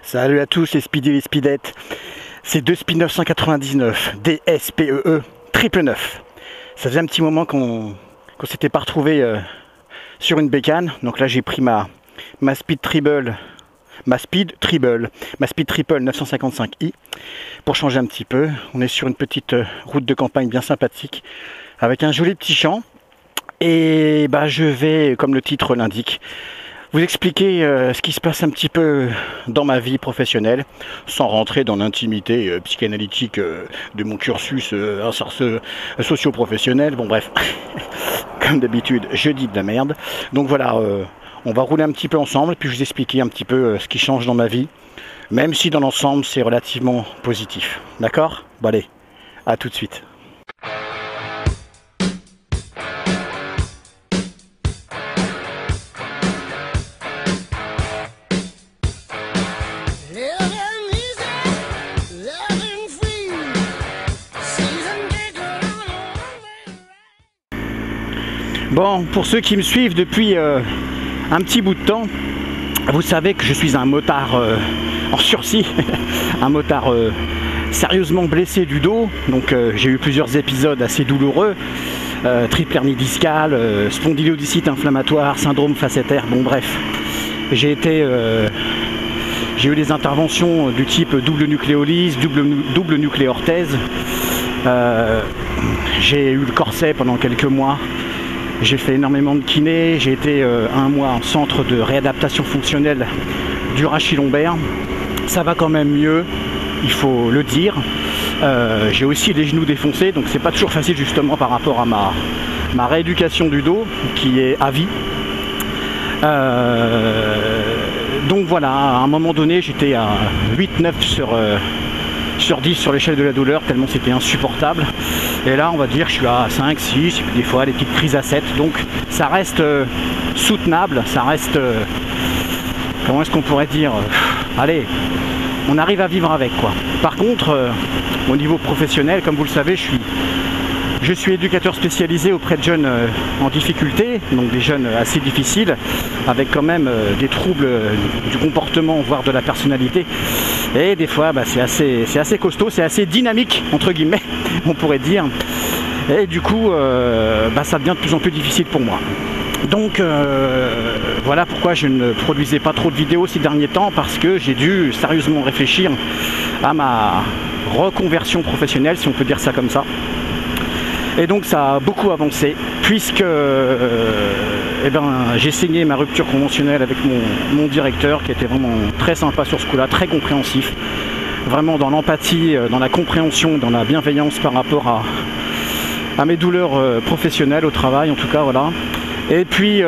Salut à tous les Speedy et les Speedettes. C'est 2 Speed 999, DSPEE, triple 9. Ça faisait un petit moment qu'on s'était pas retrouvé sur une bécane. Donc là j'ai pris ma Speed Triple 955i pour changer un petit peu. On est sur une petite route de campagne bien sympathique avec un joli petit champ. Et bah je vais, comme le titre l'indique, vous expliquer ce qui se passe un petit peu dans ma vie professionnelle, sans rentrer dans l'intimité psychanalytique de mon cursus socio-professionnel. Bon bref, comme d'habitude, je dis de la merde. Donc voilà, on va rouler un petit peu ensemble, puis je vous expliquer un petit peu ce qui change dans ma vie, même si dans l'ensemble c'est relativement positif. D'accord? Bon allez, à tout de suite. Bon, pour ceux qui me suivent depuis un petit bout de temps, vous savez que je suis un motard en sursis, un motard sérieusement blessé du dos. Donc j'ai eu plusieurs épisodes assez douloureux, triple hernie discale, spondylodicite inflammatoire, syndrome facétaire, bon bref. J'ai eu des interventions du type double nucléolyse, double nucléorthèse. J'ai eu le corset pendant quelques mois. J'ai fait énormément de kiné, j'ai été un mois en centre de réadaptation fonctionnelle du rachis lombaire. Ça va quand même mieux, il faut le dire. J'ai aussi les genoux défoncés, donc c'est pas toujours facile justement par rapport à ma rééducation du dos qui est à vie. Donc voilà, à un moment donné j'étais à 8-9 sur 10 sur l'échelle de la douleur, tellement c'était insupportable. Et là on va dire que je suis à 5, 6, et puis des fois des petites crises à 7, donc ça reste soutenable, ça reste, comment est-ce qu'on pourrait dire, allez, on arrive à vivre avec quoi. Par contre, au niveau professionnel, comme vous le savez, je suis éducateur spécialisé auprès de jeunes en difficulté, donc des jeunes assez difficiles, avec quand même des troubles du comportement, voire de la personnalité. Et des fois, bah, c'est assez costaud, c'est assez dynamique, entre guillemets, on pourrait dire. Et du coup, bah, ça devient de plus en plus difficile pour moi. Donc voilà pourquoi je ne produisais pas trop de vidéos ces derniers temps, parce que j'ai dû sérieusement réfléchir à ma reconversion professionnelle, si on peut dire ça comme ça. Et donc ça a beaucoup avancé, puisque j'ai signé ma rupture conventionnelle avec mon directeur, qui était vraiment très sympa sur ce coup-là, très compréhensif, vraiment dans l'empathie, dans la compréhension, dans la bienveillance par rapport à mes douleurs professionnelles au travail, en tout cas, voilà. Et puis,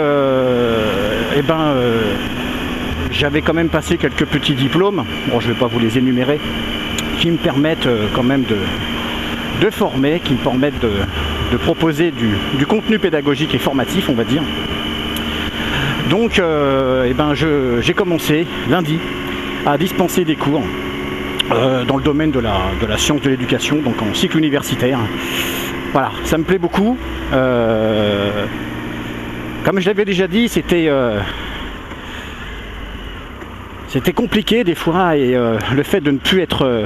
j'avais quand même passé quelques petits diplômes, bon je ne vais pas vous les énumérer, qui me permettent quand même de former, qui me permettent de proposer du contenu pédagogique et formatif, on va dire. Donc j'ai commencé lundi à dispenser des cours dans le domaine de la science de l'éducation, donc en cycle universitaire. Voilà, ça me plaît beaucoup. Comme je l'avais déjà dit, c'était compliqué des fois, et le fait de ne plus être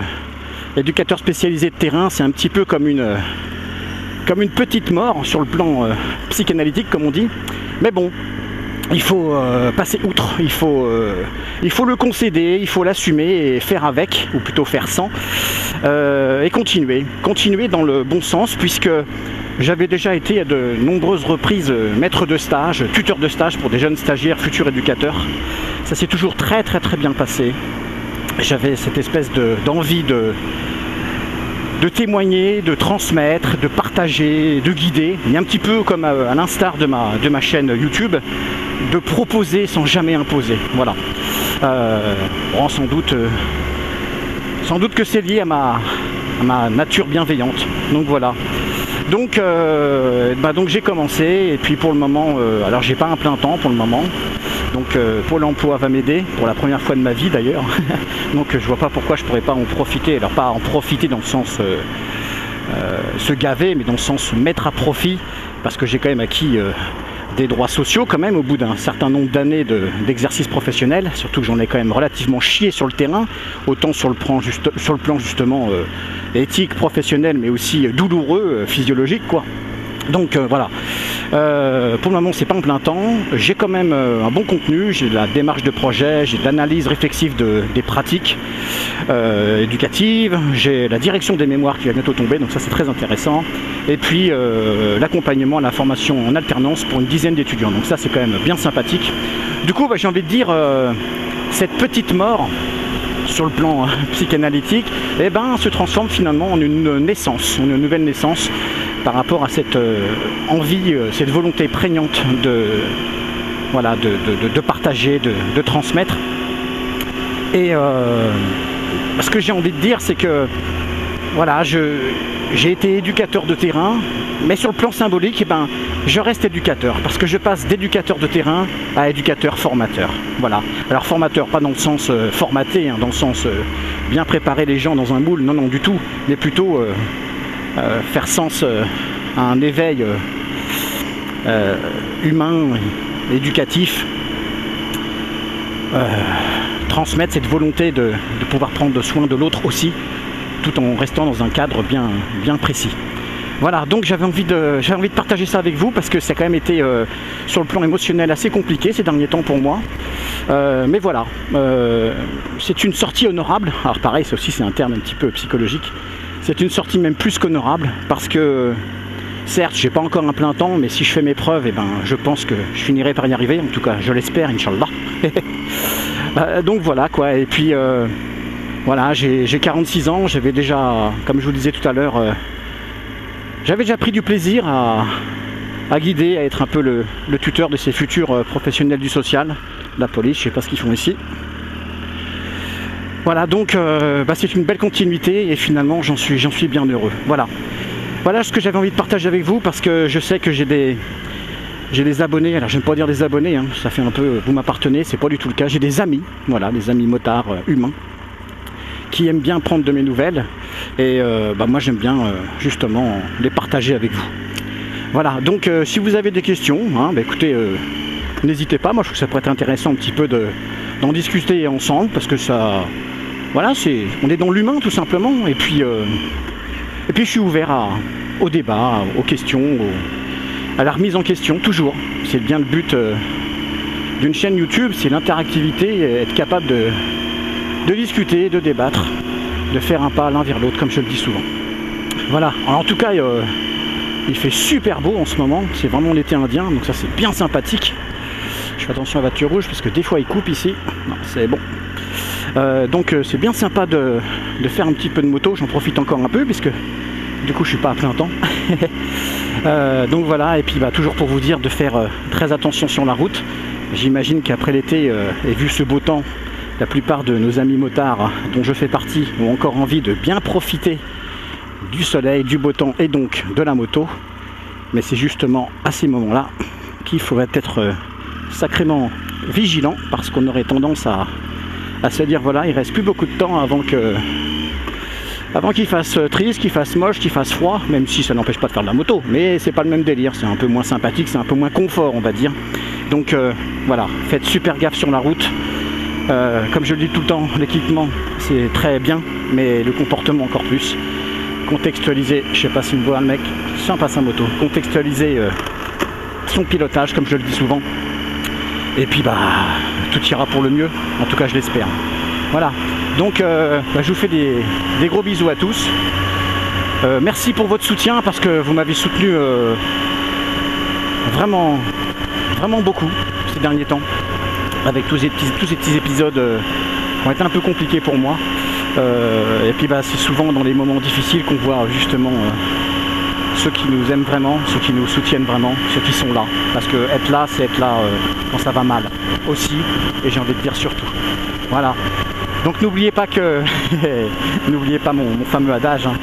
éducateur spécialisé de terrain, c'est un petit peu comme une petite mort sur le plan psychanalytique, comme on dit. Mais bon, il faut passer outre, il faut le concéder, il faut l'assumer et faire avec, ou plutôt faire sans, et continuer dans le bon sens, puisque j'avais déjà été à de nombreuses reprises maître de stage, tuteur de stage pour des jeunes stagiaires, futurs éducateurs. Ça s'est toujours très bien passé. J'avais cette espèce d'envie de témoigner, de transmettre, de partager, de guider, et un petit peu comme à l'instar de ma chaîne YouTube, de proposer sans jamais imposer. Voilà. Bon, sans doute que c'est lié à ma nature bienveillante. Donc voilà. Donc j'ai commencé, et puis pour le moment, alors j'ai pas un plein temps pour le moment. Donc Pôle emploi va m'aider pour la première fois de ma vie d'ailleurs. Donc je vois pas pourquoi je pourrais pas en profiter. Alors pas en profiter dans le sens se gaver, mais dans le sens mettre à profit, parce que j'ai quand même acquis des droits sociaux quand même au bout d'un certain nombre d'années d'exercice professionnel, surtout que j'en ai quand même relativement chié sur le terrain, autant sur le plan justement éthique, professionnel, mais aussi douloureux, physiologique quoi. Donc voilà, pour le moment c'est pas en plein temps, j'ai quand même un bon contenu, j'ai de la démarche de projet, j'ai de l'analyse réflexive des pratiques éducatives, j'ai la direction des mémoires qui va bientôt tomber, donc ça c'est très intéressant, et puis l'accompagnement à la formation en alternance pour une dizaine d'étudiants, donc ça c'est quand même bien sympathique. Du coup j'ai envie de dire, cette petite mort sur le plan psychanalytique, eh ben, se transforme finalement en une naissance, une nouvelle naissance par rapport à cette envie, cette volonté prégnante voilà, de partager, de transmettre. Et ce que j'ai envie de dire, c'est que voilà, j'ai été éducateur de terrain, mais sur le plan symbolique, eh ben, je reste éducateur, parce que je passe d'éducateur de terrain à éducateur formateur. Voilà. Alors formateur, pas dans le sens formaté, hein, dans le sens bien préparer les gens dans un moule, non, non du tout, mais plutôt faire sens à un éveil humain, éducatif, transmettre cette volonté de pouvoir prendre soin de l'autre aussi, tout en restant dans un cadre bien précis. Voilà, donc j'avais envie de partager ça avec vous parce que ça a quand même été sur le plan émotionnel assez compliqué ces derniers temps pour moi. Mais voilà, c'est une sortie honorable. Alors pareil, ça aussi c'est un terme un petit peu psychologique. C'est une sortie même plus qu'honorable parce que certes, j'ai pas encore un plein temps, mais si je fais mes preuves, eh ben, je pense que je finirai par y arriver. En tout cas, je l'espère, Inch'Allah. Donc voilà quoi. Et puis voilà, j'ai 46 ans. J'avais déjà, comme je vous le disais tout à l'heure, j'avais déjà pris du plaisir à guider, à être un peu le tuteur de ces futurs professionnels du social, la police, je sais pas ce qu'ils font ici. Voilà, donc c'est une belle continuité et finalement j'en suis bien heureux. Voilà. Voilà ce que j'avais envie de partager avec vous parce que je sais que j'ai des abonnés, alors j'aime pas dire des abonnés, hein, ça fait un peu vous m'appartenez, c'est pas du tout le cas. J'ai des amis, voilà, des amis motards humains qui aiment bien prendre de mes nouvelles et moi j'aime bien justement les partager avec vous. Voilà, donc si vous avez des questions, hein, écoutez, n'hésitez pas, moi je trouve que ça pourrait être intéressant un petit peu d'en discuter ensemble parce que ça, voilà, on est dans l'humain tout simplement et puis je suis ouvert au débat, aux questions, à la remise en question, toujours. C'est bien le but d'une chaîne YouTube, c'est l'interactivité, être capable de discuter, de débattre, de faire un pas l'un vers l'autre, comme je le dis souvent. Voilà, alors, en tout cas, il fait super beau en ce moment, c'est vraiment l'été indien, donc ça c'est bien sympathique. Je fais attention à la voiture rouge parce que des fois il coupe ici, non c'est bon. Donc c'est bien sympa de faire un petit peu de moto, j'en profite encore un peu puisque du coup je suis pas à plein temps. Donc voilà, et puis toujours pour vous dire de faire très attention sur la route. J'imagine qu'après l'été et vu ce beau temps, la plupart de nos amis motards dont je fais partie ont encore envie de bien profiter du soleil, du beau temps et donc de la moto. Mais c'est justement à ces moments-là qu'il faudrait être sacrément vigilant parce qu'on aurait tendance à se dire voilà, il reste plus beaucoup de temps avant qu'il fasse triste, qu'il fasse moche, qu'il fasse froid, même si ça n'empêche pas de faire de la moto, mais c'est pas le même délire, c'est un peu moins sympathique, c'est un peu moins confort on va dire. Donc voilà, faites super gaffe sur la route. Comme je le dis tout le temps, l'équipement c'est très bien, mais le comportement encore plus. Contextualiser, je sais pas si me voit le mec, sympa sa moto, contextualiser son pilotage comme je le dis souvent. Et puis tout ira pour le mieux, en tout cas je l'espère. Voilà, donc je vous fais des gros bisous à tous. Merci pour votre soutien parce que vous m'avez soutenu vraiment beaucoup ces derniers temps avec tous ces petits épisodes qui ont été un peu compliqués pour moi. Et puis c'est souvent dans les moments difficiles qu'on voit justement ceux qui nous aiment vraiment, ceux qui nous soutiennent vraiment, ceux qui sont là. Parce que être là, c'est être là quand ça va mal aussi, et j'ai envie de dire surtout. Voilà. Donc n'oubliez pas que n'oubliez pas mon fameux adage, hein.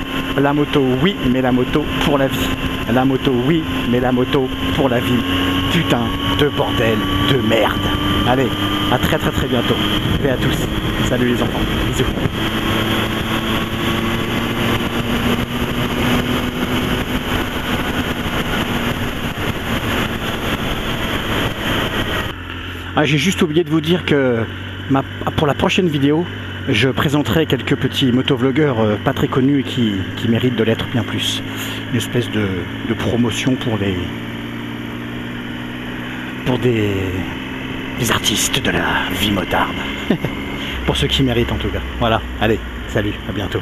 La moto oui, mais la moto pour la vie. La moto oui, mais la moto pour la vie. Putain de bordel de merde. Allez, à très bientôt. Et à tous. Salut les enfants. Bisous. Ah, j'ai juste oublié de vous dire que pour la prochaine vidéo, je présenterai quelques petits motovlogueurs pas très connus et qui méritent de l'être bien plus. Une espèce de promotion pour des artistes de la vie motarde. Pour ceux qui méritent en tout cas. Voilà, allez, salut, à bientôt.